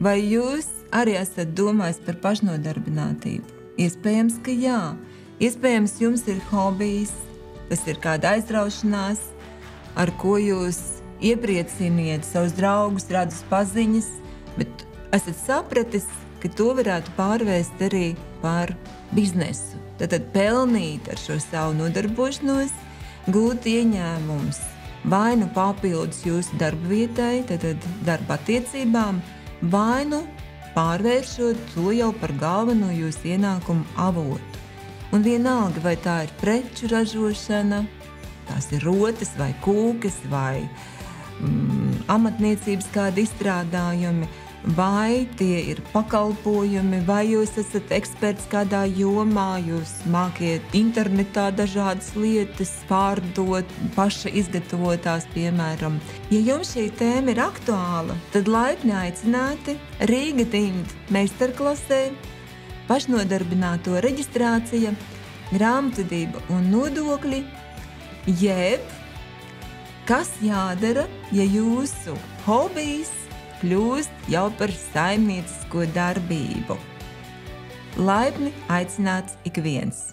Vai jūs arī esat domājis par pašnodarbinātību? Iespējams, ka jā. Iespējams, jums ir hobijs, tas ir kāda aizraušanās, ar ko jūs ieprieciniet savus draugus, radus paziņas, bet esat sapratis, ka to varētu pārvērst arī par biznesu. Tad pelnīt ar šo savu nodarbošanos, gūt ieņēmumus, vai nu papildus jūsu darba vietai, tad darba attiecībām, vai nu pārvēršot to jau par galveno jūsu ienākumu avotu. Un vienalga, vai tā ir preču ražošana, tās ir rotas vai kūkas vai amatniecības kādi izstrādājumi, vai tie ir pakalpojumi, vai jūs esat eksperts kādā jomā, jūs mākiet internetā dažādas lietas pārdot, paša izgatavotās, piemēram. Ja jums šī tēma ir aktuāla, tad laipni aicināti Rīga Tind meistarklasē, pašnodarbināto reģistrācija, grāmatvedība un nodokļi, jeb kas jādara, ja jūsu hobijs kļūst jau par saimniecisko darbību. Laipni aicināts ik viens!